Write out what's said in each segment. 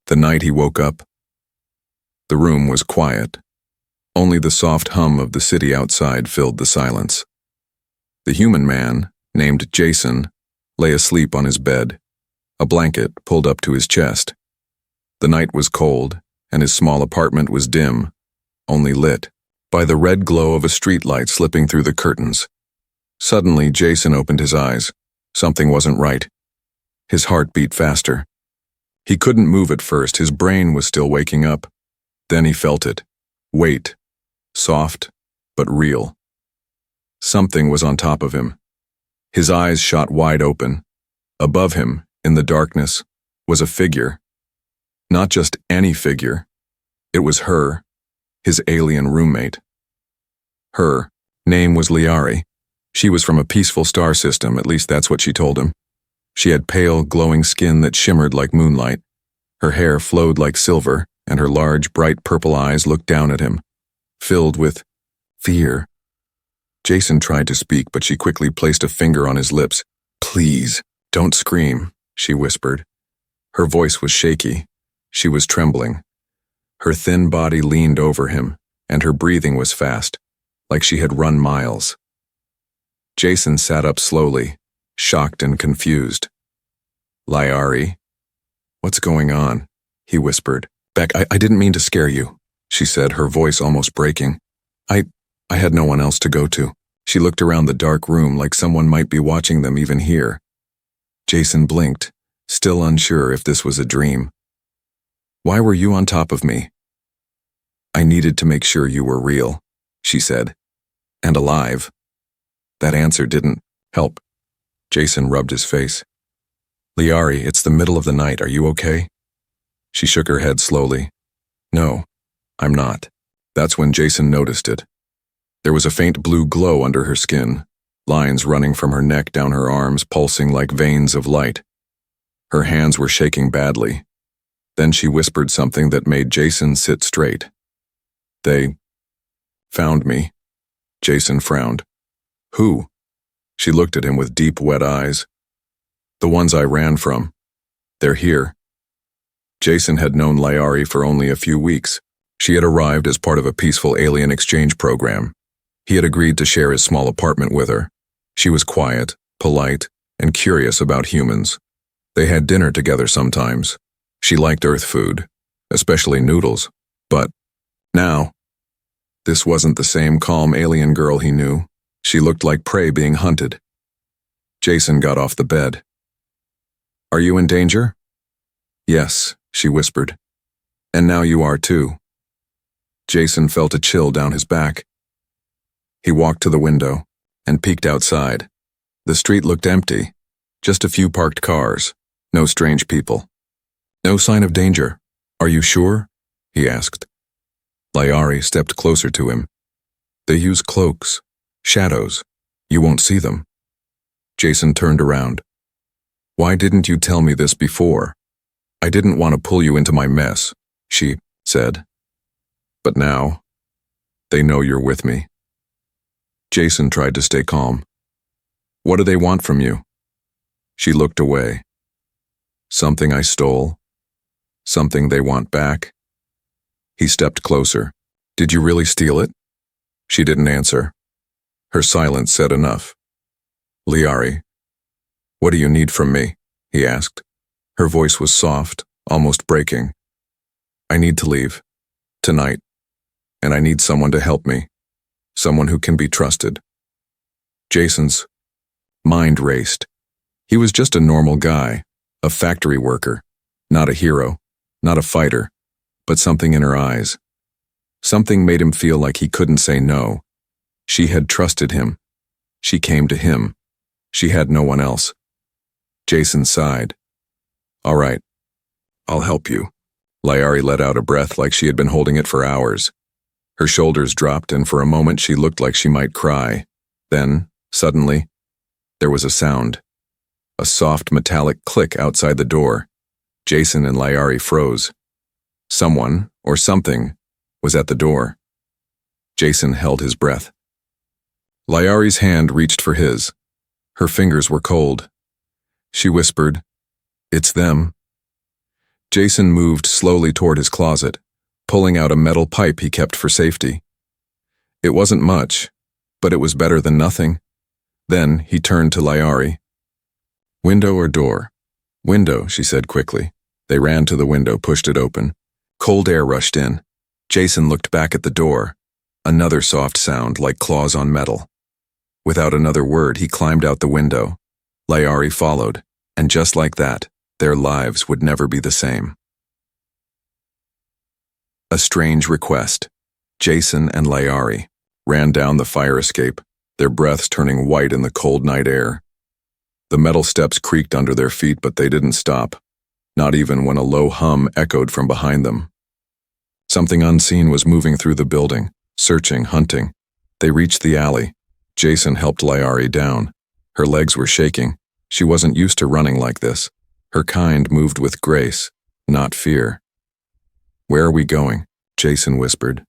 The night he woke up, the room was quiet. Only the soft hum of the city outside filled the silence. The human man, named Jason, lay asleep on his bed, a blanket pulled up to his chest. The night was cold, and his small apartment was dim, only lit by the red glow of a streetlight slipping through the curtains. Suddenly, Jason opened his eyes. Something wasn't right. His heart beat faster. He couldn't move at first, his brain was still waking up. Then he felt it. Weight. Soft, but real. Something was on top of him. His eyes shot wide open. Above him, in the darkness, was a figure. Not just any figure. It was her, his alien roommate. Her name was Liari. She was from a peaceful star system, at least that's what she told him. She had pale, glowing skin that shimmered like moonlight. Her hair flowed like silver, and her large, bright purple eyes looked down at him, filled with fear. Jason tried to speak, but she quickly placed a finger on his lips. "Please, don't scream," she whispered. Her voice was shaky. She was trembling. Her thin body leaned over him, and her breathing was fast, like she had run miles. Jason sat up slowly, shocked and confused. "Liari, what's going on?" he whispered. "Beck, I didn't mean to scare you," she said, her voice almost breaking. I had no one else to go to." She looked around the dark room like someone might be watching them even here. Jason blinked, still unsure if this was a dream. "Why were you on top of me?" "I needed to make sure you were real," she said. "And alive." That answer didn't help. Jason rubbed his face. "Liari, it's the middle of the night. Are you okay?" She shook her head slowly. "No, I'm not." That's when Jason noticed it. There was a faint blue glow under her skin, lines running from her neck down her arms, pulsing like veins of light. Her hands were shaking badly. Then she whispered something that made Jason sit straight. "They found me." Jason frowned. "Who?" She looked at him with deep, wet eyes. "The ones I ran from. They're here." Jason had known Liari for only a few weeks. She had arrived as part of a peaceful alien exchange program. He had agreed to share his small apartment with her. She was quiet, polite, and curious about humans. They had dinner together sometimes. She liked Earth food, especially noodles. But now, this wasn't the same calm alien girl he knew. She looked like prey being hunted. Jason got off the bed. "Are you in danger?" "Yes," she whispered. "And now you are too." Jason felt a chill down his back. He walked to the window and peeked outside. The street looked empty, just a few parked cars, no strange people. "No sign of danger. Are you sure?" he asked. Liari stepped closer to him. "They use cloaks, shadows. You won't see them." Jason turned around. "Why didn't you tell me this before?" "I didn't want to pull you into my mess," she said. "But now, they know you're with me." Jason tried to stay calm. "What do they want from you?" She looked away. "Something I stole. Something they want back." He stepped closer. "Did you really steal it?" She didn't answer. Her silence said enough. "Liari, what do you need from me?" he asked. Her voice was soft, almost breaking. "I need to leave. Tonight. And I need someone to help me. Someone who can be trusted." Jason's mind raced. He was just a normal guy, a factory worker, not a hero, not a fighter, but something in her eyes. Something made him feel like he couldn't say no. She had trusted him. She came to him. She had no one else. Jason sighed. "All right, I'll help you." Liari let out a breath like she had been holding it for hours. Her shoulders dropped, and for a moment she looked like she might cry. Then, suddenly, there was a sound. A soft metallic click outside the door. Jason and Liari froze. Someone, or something, was at the door. Jason held his breath. Liari's hand reached for his. Her fingers were cold. She whispered, "It's them." Jason moved slowly toward his closet, pulling out a metal pipe he kept for safety. It wasn't much, but it was better than nothing. Then he turned to Layari. "Window or door?" "Window," she said quickly. They ran to the window, pushed it open. Cold air rushed in. Jason looked back at the door. Another soft sound, like claws on metal. Without another word, he climbed out the window. Layari followed, and just like that, their lives would never be the same. A strange request. Jason and Layari ran down the fire escape, their breaths turning white in the cold night air. The metal steps creaked under their feet, but they didn't stop, not even when a low hum echoed from behind them. Something unseen was moving through the building, searching, hunting. They reached the alley. Jason helped Layari down. Her legs were shaking. She wasn't used to running like this. Her kind moved with grace, not fear. "Where are we going?" Jason whispered.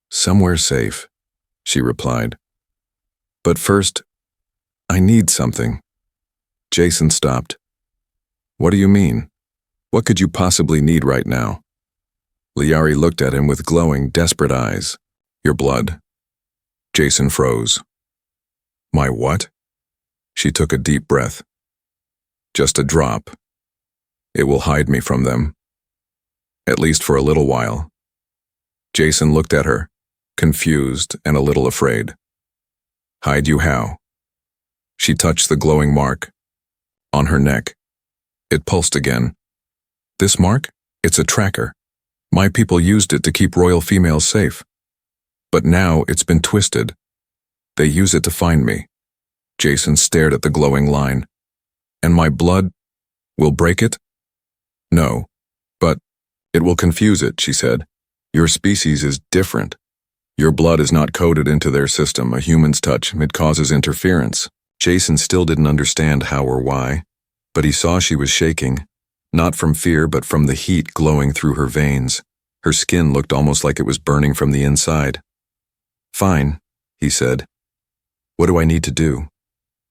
"Somewhere safe," she replied. "But first, I need something." Jason stopped. "What do you mean? What could you possibly need right now?" Layari looked at him with glowing, desperate eyes. "Your blood." Jason froze. "My what?" She took a deep breath. "Just a drop. It will hide me from them. At least for a little while." Jason looked at her, confused and a little afraid. "Hide you how?" She touched the glowing mark. On her neck. It pulsed again. "This mark? It's a tracker. My people used it to keep royal females safe. But now it's been twisted. They use it to find me." Jason stared at the glowing line. "And my blood will break it?" "No, but it will confuse it," she said. "Your species is different. Your blood is not coded into their system. A human's touch, it causes interference." Jason still didn't understand how or why, but he saw she was shaking, not from fear but from the heat glowing through her veins. Her skin looked almost like it was burning from the inside. "Fine," he said. "What do I need to do?"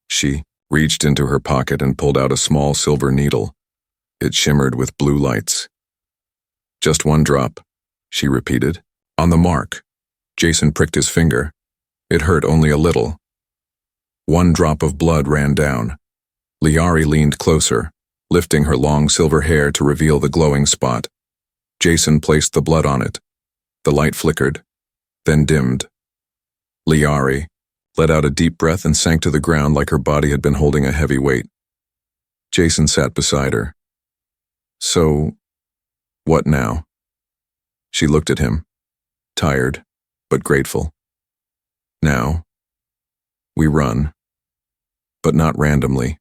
She reached into her pocket and pulled out a small silver needle. It shimmered with blue lights. "Just one drop," she repeated. "On the mark." Jason pricked his finger. It hurt only a little. One drop of blood ran down. Layari leaned closer, lifting her long silver hair to reveal the glowing spot. Jason placed the blood on it. The light flickered, then dimmed. Layari let out a deep breath and sank to the ground like her body had been holding a heavy weight. Jason sat beside her. "So, what now?" She looked at him, tired but grateful. "Now, we run, but not randomly.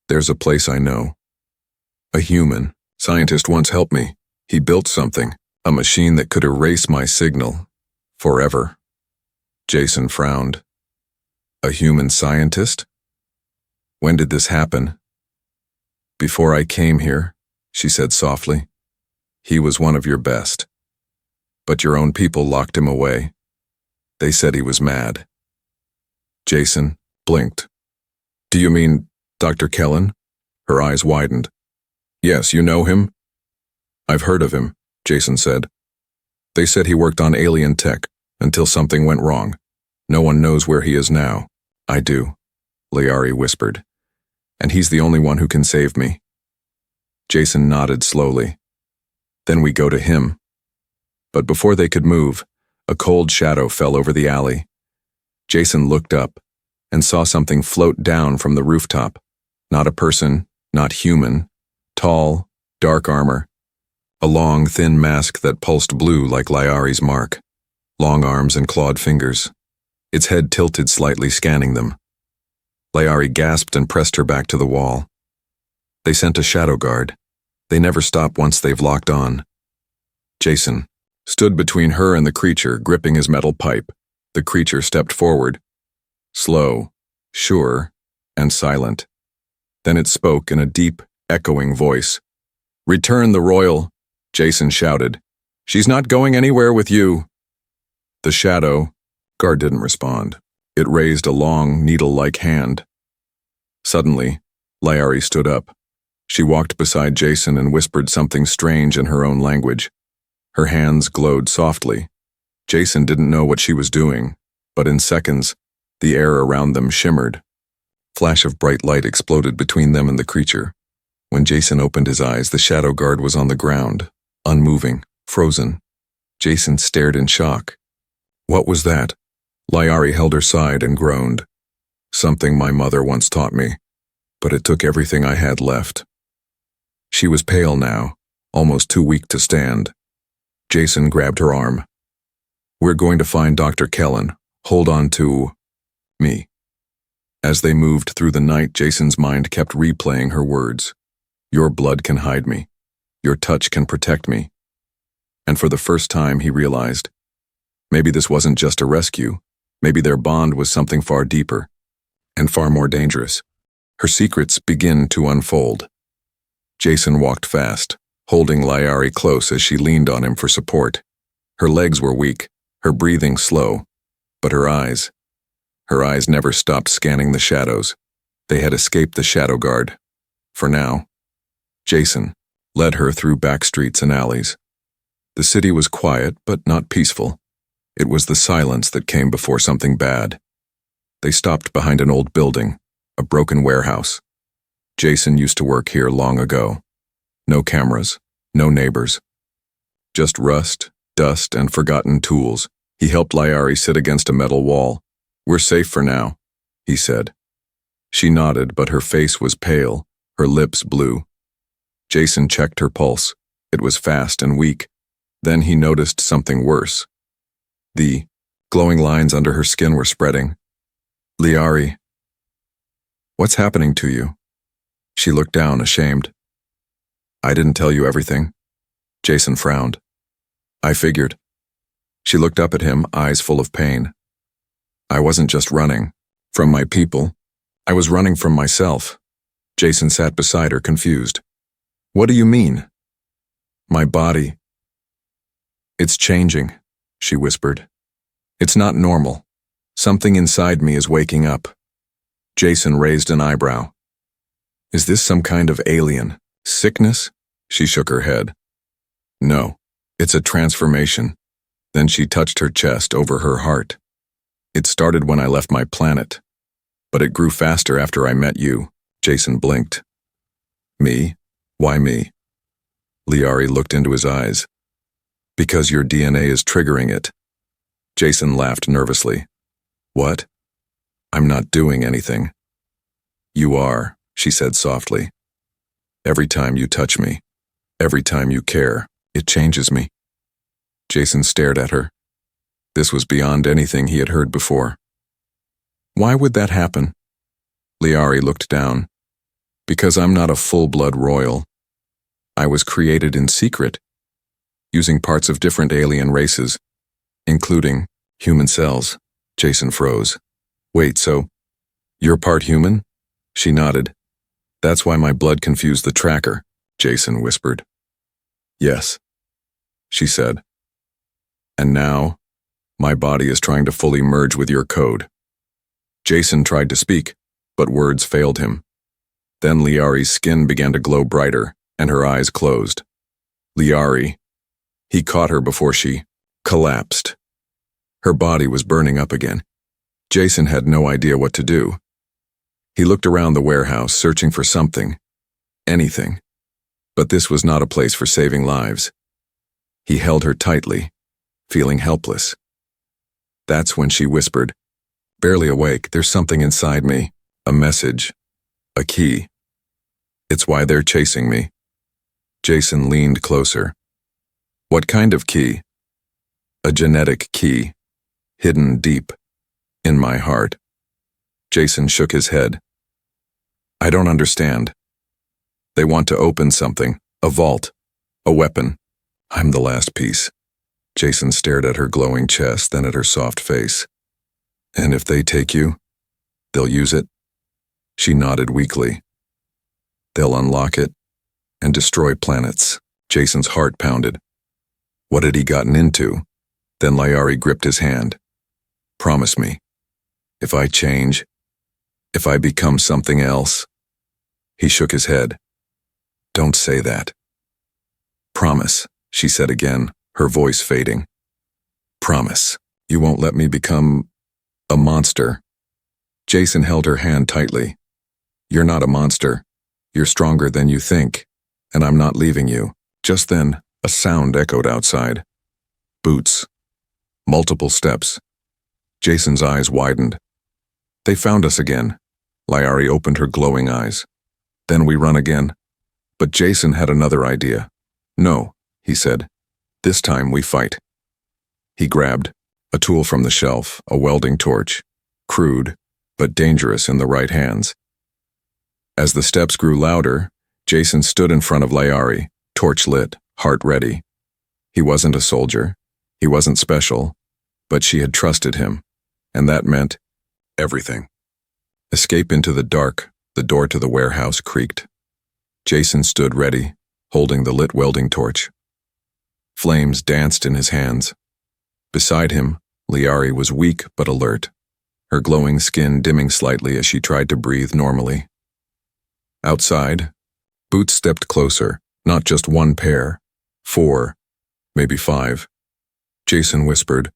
There's a place I know. A human scientist once helped me. He built something, a machine that could erase my signal, forever." Jason frowned. "A human scientist? When did this happen?" "Before I came here," she said softly. "He was one of your best. But your own people locked him away. They said he was mad." Jason blinked. "Do you mean Dr. Kellen?" Her eyes widened. "Yes, you know him?" "I've heard of him," Jason said. "They said he worked on alien tech until something went wrong. No one knows where he is now." "I do," Layari whispered. "And he's the only one who can save me." Jason nodded slowly. "Then we go to him." But before they could move, a cold shadow fell over the alley. Jason looked up and saw something float down from the rooftop. Not a person, not human. Tall, dark armor. A long, thin mask that pulsed blue like Layari's mark. Long arms and clawed fingers. Its head tilted slightly, scanning them. Layari gasped and pressed her back to the wall. They sent a shadow guard. They never stop once they've locked on. Jason stood between her and the creature, gripping his metal pipe. The creature stepped forward. Slow, sure, and silent. Then it spoke in a deep, echoing voice. "Return the royal," Jason shouted. "She's not going anywhere with you." The shadow guard didn't respond. It raised a long, needle-like hand. Suddenly, Layari stood up. She walked beside Jason and whispered something strange in her own language. Her hands glowed softly. Jason didn't know what she was doing, but in seconds, the air around them shimmered. Flash of bright light exploded between them and the creature. When Jason opened his eyes, the shadow guard was on the ground, unmoving, frozen. Jason stared in shock. What was that? Liari held her side and groaned. Something my mother once taught me, but it took everything I had left. She was pale now, almost too weak to stand. Jason grabbed her arm. We're going to find Dr. Kellen. Hold on to me. As they moved through the night, Jason's mind kept replaying her words. Your blood can hide me. Your touch can protect me. And for the first time, he realized, maybe this wasn't just a rescue. Maybe their bond was something far deeper and far more dangerous. Her secrets begin to unfold. Jason walked fast, holding Liari close as she leaned on him for support. Her legs were weak, her breathing slow, but her eyes never stopped scanning the shadows. They had escaped the shadow guard. For now, Jason led her through back streets and alleys. The city was quiet, but not peaceful. It was the silence that came before something bad. They stopped behind an old building, a broken warehouse. Jason used to work here long ago. No cameras, no neighbors. Just rust, dust, and forgotten tools. He helped Liari sit against a metal wall. We're safe for now, he said. She nodded, but her face was pale, her lips blue. Jason checked her pulse. It was fast and weak. Then he noticed something worse. The glowing lines under her skin were spreading. Liari, what's happening to you? She looked down, ashamed. I didn't tell you everything. Jason frowned. I figured. She looked up at him, eyes full of pain. I wasn't just running from my people. I was running from myself. Jason sat beside her, confused. What do you mean? My body. It's changing, she whispered. It's not normal. Something inside me is waking up. Jason raised an eyebrow. Is this some kind of alien sickness? She shook her head. No, it's a transformation. Then she touched her chest over her heart. It started when I left my planet, but it grew faster after I met you. Jason blinked. Me? Why me? Liari looked into his eyes. Because your DNA is triggering it. Jason laughed nervously. What? I'm not doing anything. You are, she said softly. Every time you touch me, every time you care, it changes me. Jason stared at her. This was beyond anything he had heard before. Why would that happen? Liari looked down. Because I'm not a full-blood royal. I was created in secret, using parts of different alien races, including human cells. Jason froze. Wait, so you're part human? She nodded. That's why my blood confused the tracker, Jason whispered. Yes, she said. And now, my body is trying to fully merge with your code. Jason tried to speak, but words failed him. Then Liari's skin began to glow brighter, and her eyes closed. Liari. He caught her before she collapsed. Her body was burning up again. Jason had no idea what to do. He looked around the warehouse, searching for something, anything. But this was not a place for saving lives. He held her tightly, feeling helpless. That's when she whispered, barely awake, there's something inside me, a message, a key. It's why they're chasing me. Jason leaned closer. What kind of key? A genetic key, hidden deep in my heart. Jason shook his head. I don't understand. They want to open something, a vault, a weapon. I'm the last piece. Jason stared at her glowing chest, then at her soft face. And if they take you, they'll use it? She nodded weakly. They'll unlock it and destroy planets. Jason's heart pounded. What had he gotten into? Then Liari gripped his hand. Promise me. If I change, if I become something else. He shook his head. Don't say that. Promise, she said again, her voice fading. Promise, you won't let me become a monster. Jason held her hand tightly. You're not a monster. You're stronger than you think, and I'm not leaving you. Just then, a sound echoed outside. Boots. Multiple steps. Jason's eyes widened. They found us again. Liari opened her glowing eyes. Then we run again. But Jason had another idea. No, he said. This time we fight. He grabbed a tool from the shelf, a welding torch, crude, but dangerous in the right hands. As the steps grew louder, Jason stood in front of Liari, torch lit, heart ready. He wasn't a soldier. He wasn't special, but she had trusted him, and that meant everything. Escape into the dark, the door to the warehouse creaked. Jason stood ready, holding the lit welding torch. Flames danced in his hands. Beside him, Liari was weak but alert, her glowing skin dimming slightly as she tried to breathe normally. Outside, Boots stepped closer, not just one pair, 4, maybe 5. Jason whispered,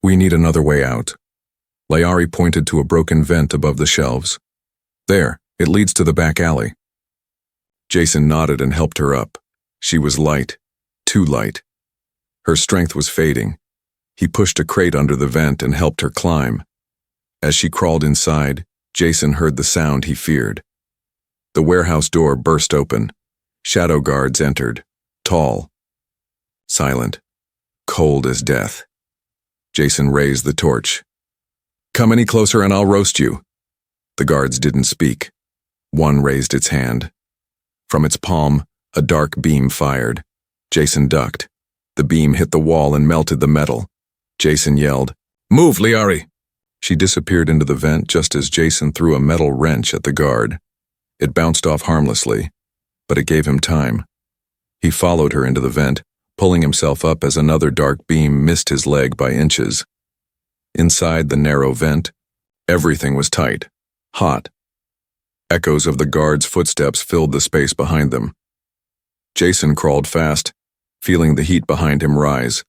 "We need another way out." Liari pointed to a broken vent above the shelves. "There, it leads to the back alley." Jason nodded and helped her up. She was light, too light. Her strength was fading. He pushed a crate under the vent and helped her climb. As she crawled inside, Jason heard the sound he feared. The warehouse door burst open. Shadow guards entered, tall, silent, cold as death. Jason raised the torch. "Come any closer and I'll roast you." The guards didn't speak. One raised its hand. From its palm, a dark beam fired. Jason ducked. The beam hit the wall and melted the metal. Jason yelled, "Move, Liari!" She disappeared into the vent just as Jason threw a metal wrench at the guard. It bounced off harmlessly, but it gave him time. He followed her into the vent, pulling himself up as another dark beam missed his leg by inches. Inside the narrow vent, everything was tight, hot. Echoes of the guards' footsteps filled the space behind them. Jason crawled fast, feeling the heat behind him rise.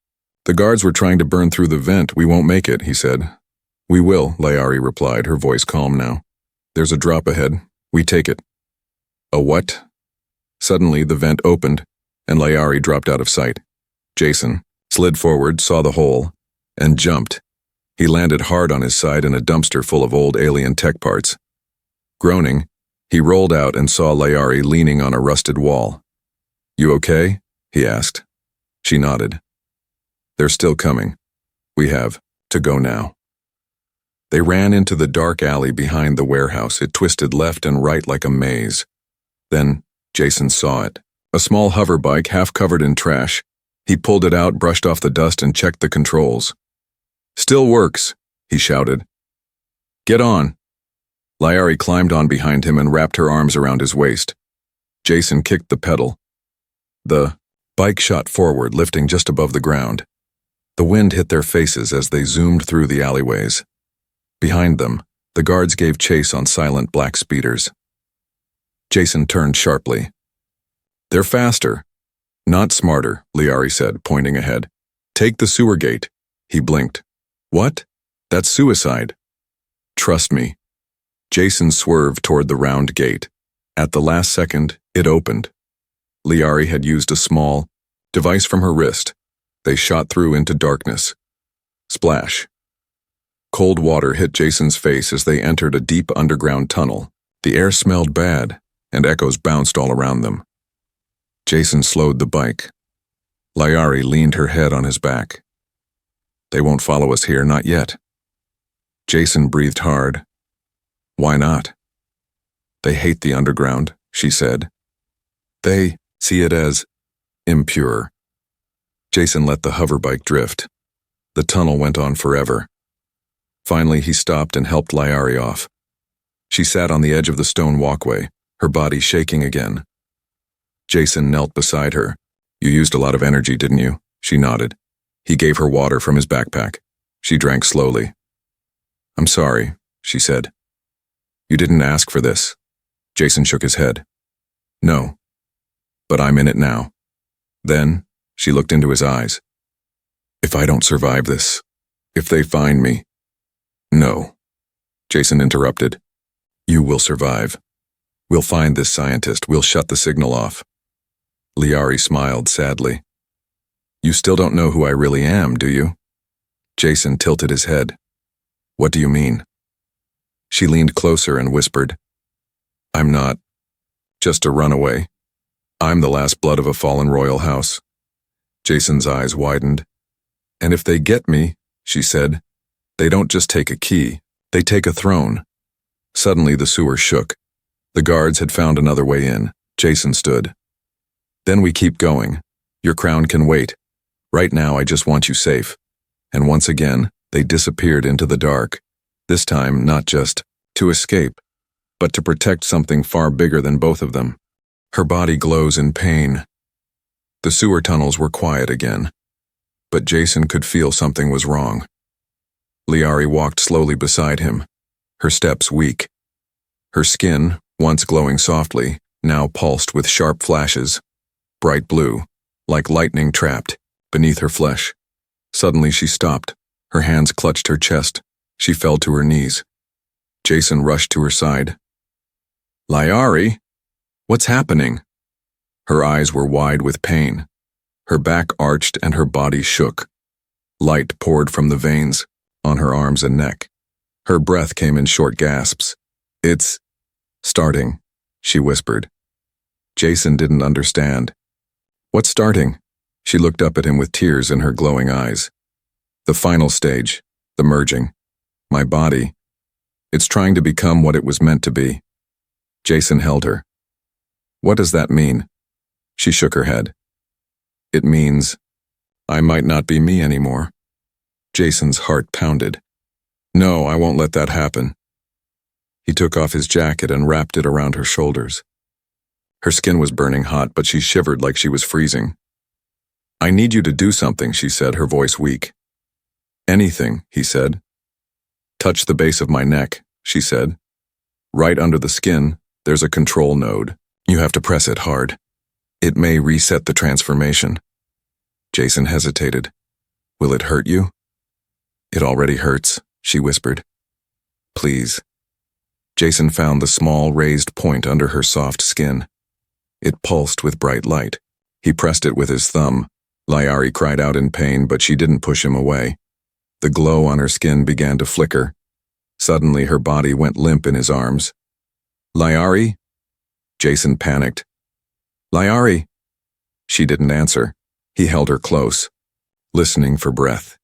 "The guards were trying to burn through the vent. We won't make it," he said. "We will," Liari replied, her voice calm now. "There's a drop ahead. We take it." "A what?" Suddenly, the vent opened, and Liari dropped out of sight. Jason slid forward, saw the hole, and jumped. He landed hard on his side in a dumpster full of old alien tech parts. Groaning, he rolled out and saw Liari leaning on a rusted wall. "You okay?" he asked. She nodded. "They're still coming. We have to go now." They ran into the dark alley behind the warehouse. It twisted left and right like a maze. Then Jason saw it. A small hover bike half covered in trash. He pulled it out, brushed off the dust, and checked the controls. "Still works," he shouted. "Get on." Liari climbed on behind him and wrapped her arms around his waist. Jason kicked the pedal. The bike shot forward, lifting just above the ground. The wind hit their faces as they zoomed through the alleyways. Behind them, the guards gave chase on silent black speeders. Jason turned sharply. "They're faster." "Not smarter," Liari said, pointing ahead. "Take the sewer gate." He blinked. "What? That's suicide." "Trust me." Jason swerved toward the round gate. At the last second, it opened. Liari had used a small device from her wrist. They shot through into darkness. Splash. Cold water hit Jason's face as they entered a deep underground tunnel. The air smelled bad, and echoes bounced all around them. Jason slowed the bike. Liari leaned her head on his back. "They won't follow us here, not yet." Jason breathed hard. "Why not?" "They hate the underground," she said. "They see it as impure." Jason let the hoverbike drift. The tunnel went on forever. Finally, he stopped and helped Liari off. She sat on the edge of the stone walkway, her body shaking again. Jason knelt beside her. "You used a lot of energy, didn't you?" She nodded. He gave her water from his backpack. She drank slowly. "I'm sorry," she said. "You didn't ask for this." Jason shook his head. "No, but I'm in it now. Then, she looked into his eyes. If I don't survive this, if they find me. No, Jason interrupted. You will survive. We'll find this scientist. We'll shut the signal off. Liari smiled sadly. You still don't know who I really am, do you? Jason tilted his head. What do you mean? She leaned closer and whispered. I'm not just a runaway. I'm the last blood of a fallen royal house. Jason's eyes widened. And if they get me, she said, they don't just take a key, they take a throne. Suddenly the sewer shook. The guards had found another way in. Jason stood. Then we keep going. Your crown can wait. Right now I just want you safe. And once again, they disappeared into the dark. This time not just to escape, but to protect something far bigger than both of them. Her body glows in pain. The sewer tunnels were quiet again, but Jason could feel something was wrong. Liari walked slowly beside him, her steps weak. Her skin, once glowing softly, now pulsed with sharp flashes, bright blue, like lightning trapped, beneath her flesh. Suddenly she stopped. Her hands clutched her chest. She fell to her knees. Jason rushed to her side. Liari? What's happening? Her eyes were wide with pain. Her back arched and her body shook. Light poured from the veins on her arms and neck. Her breath came in short gasps. It's starting, she whispered. Jason didn't understand. What's starting? She looked up at him with tears in her glowing eyes. The final stage, the merging. My body. It's trying to become what it was meant to be. Jason held her. What does that mean? She shook her head. It means I might not be me anymore. Jason's heart pounded. No, I won't let that happen. He took off his jacket and wrapped it around her shoulders. Her skin was burning hot, but she shivered like she was freezing. I need you to do something, she said, her voice weak. Anything, he said. Touch the base of my neck, she said. Right under the skin, there's a control node. You have to press it hard. It may reset the transformation. Jason hesitated. Will it hurt you? It already hurts, she whispered. Please. Jason found the small raised point under her soft skin. It pulsed with bright light. He pressed it with his thumb. Liari cried out in pain, but she didn't push him away. The glow on her skin began to flicker. Suddenly her body went limp in his arms. Liari? Jason panicked. Liari? She didn't answer. He held her close, listening for breath.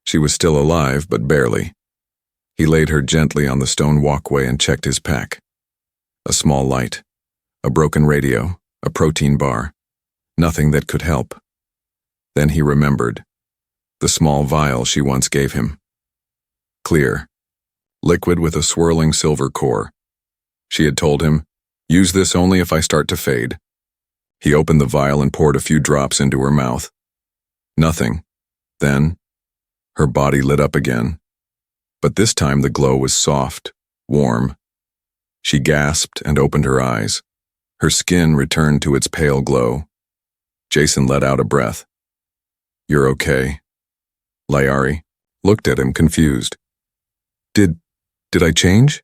She was still alive, but barely. He laid her gently on the stone walkway and checked his pack. A small light, a broken radio, a protein bar. Nothing that could help. Then he remembered. The small vial she once gave him. Clear. Liquid with a swirling silver core. She had told him, use this only if I start to fade. He opened the vial and poured a few drops into her mouth. Nothing. Then, her body lit up again. But this time the glow was soft, warm. She gasped and opened her eyes. Her skin returned to its pale glow. Jason let out a breath. You're okay. Liari looked at him confused. Did I change?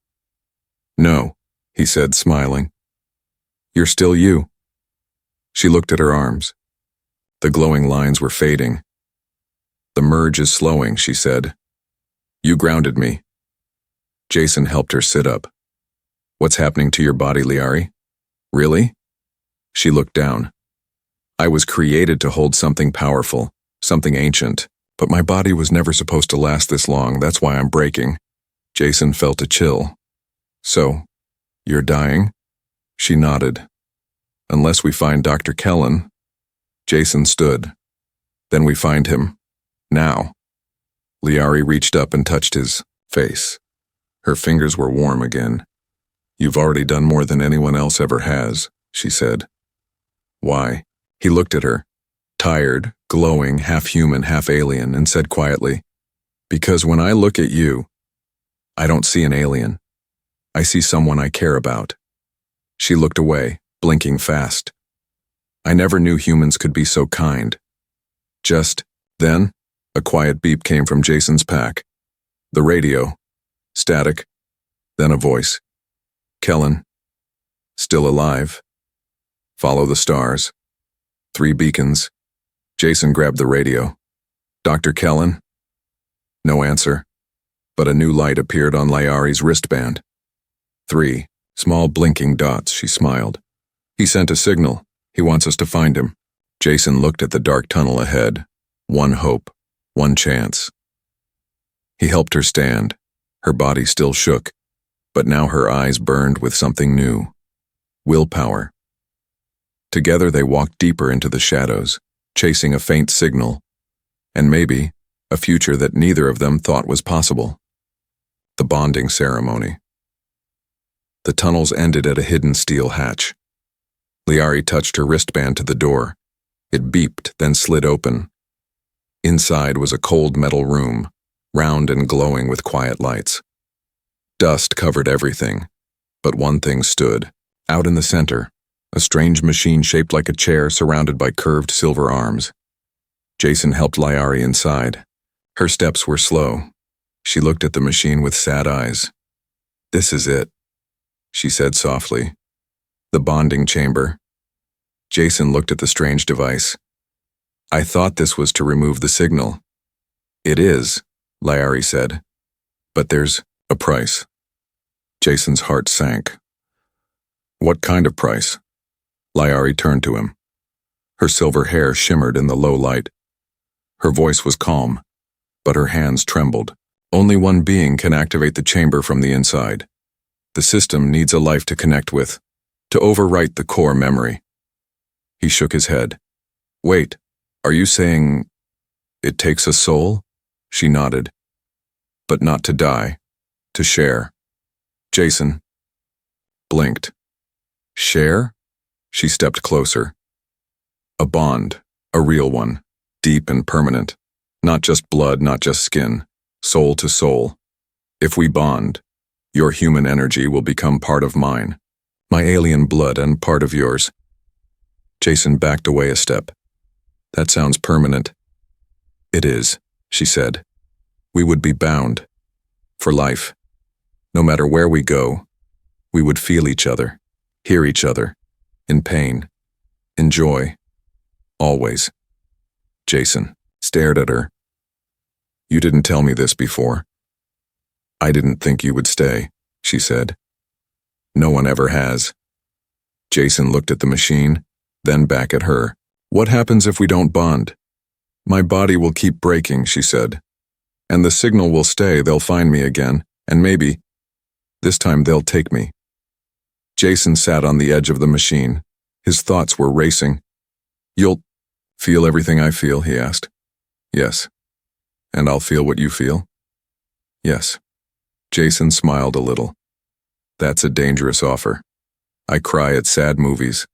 No, he said, smiling. You're still you. She looked at her arms. The glowing lines were fading. The merge is slowing, she said. You grounded me. Jason helped her sit up. What's happening to your body, Liari? Really? She looked down. I was created to hold something powerful, something ancient, but my body was never supposed to last this long. That's why I'm breaking. Jason felt a chill. So, you're dying? She nodded. Unless we find Dr. Kellen. Jason stood. Then we find him. Now. Liari reached up and touched his face. Her fingers were warm again. You've already done more than anyone else ever has, she said. Why? He looked at her, tired, glowing, half human, half alien, and said quietly, because when I look at you, I don't see an alien. I see someone I care about. She looked away, blinking fast. I never knew humans could be so kind. Just then, a quiet beep came from Jason's pack. The radio. Static. Then a voice. Kellen. Still alive. Follow the stars. 3 beacons. Jason grabbed the radio. Dr. Kellen? No answer, but a new light appeared on Layari's wristband. 3 small blinking dots, she smiled. He sent a signal. He wants us to find him. Jason looked at the dark tunnel ahead. One hope, one chance. He helped her stand. Her body still shook, but now her eyes burned with something new. Willpower. Together they walked deeper into the shadows, chasing a faint signal, and maybe a future that neither of them thought was possible. The bonding ceremony. The tunnels ended at a hidden steel hatch. Layari touched her wristband to the door. It beeped, then slid open. Inside was a cold metal room, round and glowing with quiet lights. Dust covered everything, but one thing stood. Out in the center, a strange machine shaped like a chair surrounded by curved silver arms. Jason helped Layari inside. Her steps were slow. She looked at the machine with sad eyes. "This is it," she said softly. "The bonding chamber." Jason looked at the strange device. "I thought this was to remove the signal." "It is," Layari said. "But there's a price." Jason's heart sank. "What kind of price?" Layari turned to him. Her silver hair shimmered in the low light. Her voice was calm, but her hands trembled. "Only one being can activate the chamber from the inside. The system needs a life to connect with, to overwrite the core memory." He shook his head. "Wait, are you saying it takes a soul?" She nodded. "But not to die, to share." Jason blinked. "Share?" She stepped closer. "A bond, a real one, deep and permanent. Not just blood, not just skin, soul to soul. If we bond, your human energy will become part of mine, my alien blood and part of yours." Jason backed away a step. "That sounds permanent." "It is," she said. "We would be bound. For life. No matter where we go, we would feel each other, hear each other, in pain, in joy, always." Jason stared at her. "You didn't tell me this before." "I didn't think you would stay," she said. "No one ever has." Jason looked at the machine, then back at her. "What happens if we don't bond?" "My body will keep breaking," she said. "And the signal will stay. They'll find me again, and maybe, this time they'll take me." Jason sat on the edge of the machine. His thoughts were racing. "You'll feel everything I feel?" he asked. "Yes." "And I'll feel what you feel?" "Yes." Jason smiled a little. "That's a dangerous offer. I cry at sad movies."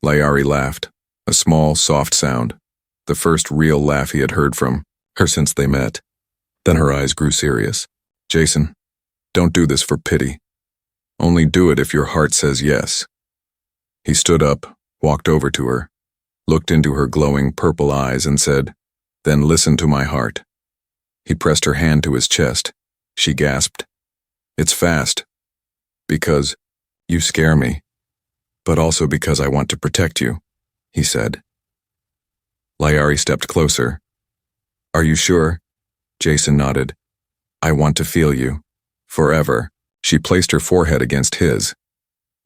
Layari laughed, a small, soft sound, the first real laugh he had heard from her since they met. Then her eyes grew serious. "Jason, don't do this for pity. Only do it if your heart says yes." He stood up, walked over to her, looked into her glowing purple eyes and said, "Then listen to my heart." He pressed her hand to his chest. She gasped. "It's fast. Because you scare me, but also because I want to protect you," he said. Layari stepped closer. "Are you sure?" Jason nodded. "I want to feel you. Forever." She placed her forehead against his.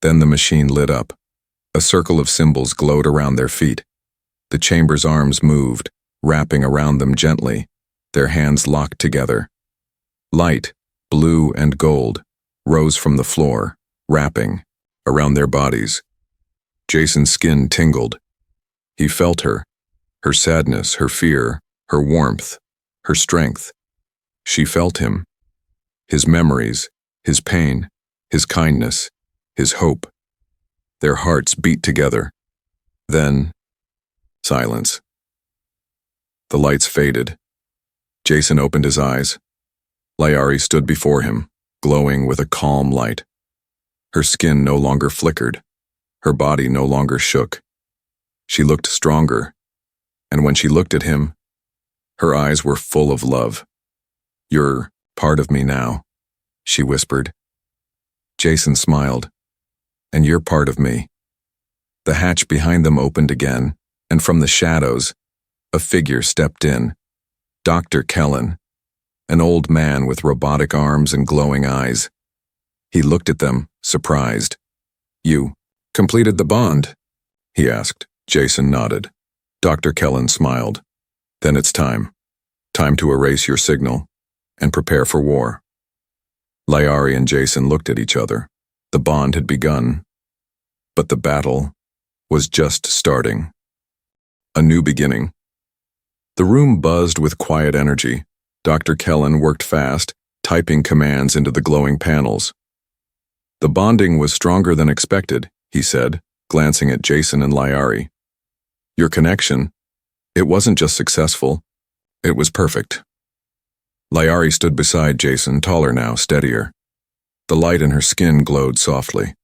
Then the machine lit up. A circle of symbols glowed around their feet. The chamber's arms moved, wrapping around them gently, their hands locked together. Light, blue and gold, rose from the floor, wrapping around their bodies. Jason's skin tingled. He felt her sadness, her fear, her warmth, her strength. She felt him, his memories, his pain, his kindness, his hope. Their hearts beat together. Then, silence. The lights faded. Jason opened his eyes. Layari stood before him, glowing with a calm light. Her skin no longer flickered. Her body no longer shook. She looked stronger, and when she looked at him, her eyes were full of love. "You're part of me now," she whispered. Jason smiled. "And you're part of me." The hatch behind them opened again, and from the shadows, a figure stepped in. Dr. Kellen, an old man with robotic arms and glowing eyes. He looked at them, surprised. "You completed the bond?" he asked. Jason nodded. Dr. Kellen smiled. "Then it's time. Time to erase your signal and prepare for war." Layari and Jason looked at each other. The bond had begun, but the battle was just starting. A new beginning. The room buzzed with quiet energy. Dr. Kellen worked fast, typing commands into the glowing panels. "The bonding was stronger than expected," he said, glancing at Jason and Layari. "Your connection, it wasn't just successful, it was perfect." Layari stood beside Jason, taller now, steadier. The light in her skin glowed softly,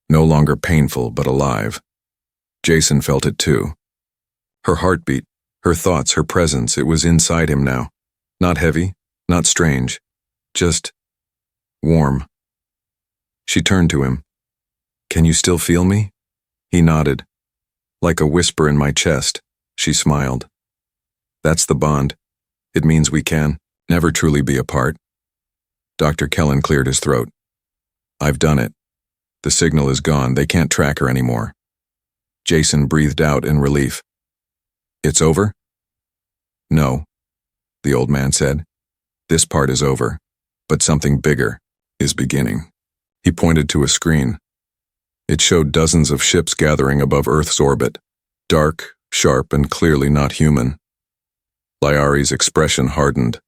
no longer painful but alive. Jason felt it too. Her heartbeat, her thoughts, her presence, it was inside him now. Not heavy, not strange, just warm. She turned to him. "Can you still feel me?" He nodded. "Like a whisper in my chest," she smiled. "That's the bond. It means we can never truly be apart." Dr. Kellen cleared his throat. "I've done it. The signal is gone. They can't track her anymore." Jason breathed out in relief. "It's over?" "No," the old man said. "This part is over, but something bigger is beginning." He pointed to a screen. It showed dozens of ships gathering above Earth's orbit, dark, sharp, and clearly not human. Layari's expression hardened.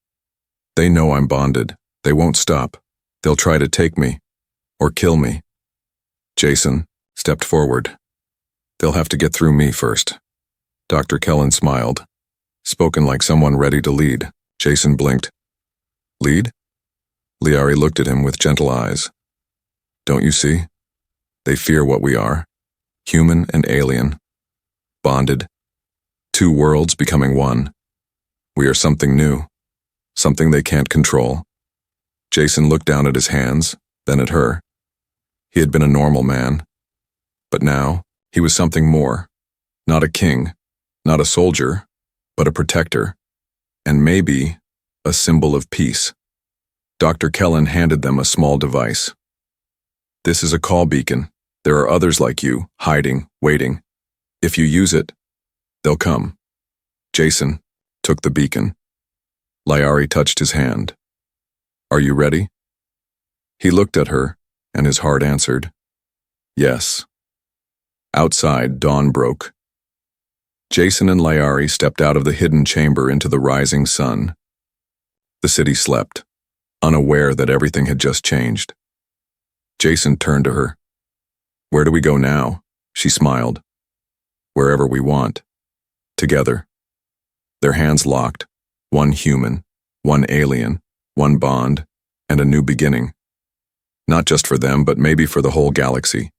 "They know I'm bonded. They won't stop. They'll try to take me, or kill me." Jason stepped forward. "They'll have to get through me first." Dr. Kellen smiled, spoken like someone ready to lead. Jason blinked. "Lead?" Layari looked at him with gentle eyes. "Don't you see? They fear what we are, human and alien, bonded, two worlds becoming one. We are something new, something they can't control." Jason looked down at his hands, then at her. He had been a normal man, but now he was something more. Not a king, not a soldier, but a protector, and maybe a symbol of peace. Dr. Kellen handed them a small device. "This is a call beacon. There are others like you, hiding, waiting. If you use it, they'll come." Jason took the beacon. Layari touched his hand. "Are you ready?" He looked at her, and his heart answered, "Yes." Outside, dawn broke. Jason and Layari stepped out of the hidden chamber into the rising sun. The city slept, unaware that everything had just changed. Jason turned to her. "Where do we go now?" She smiled. "Wherever we want. Together." Their hands locked, one human, one alien, one bond, and a new beginning. Not just for them, but maybe for the whole galaxy.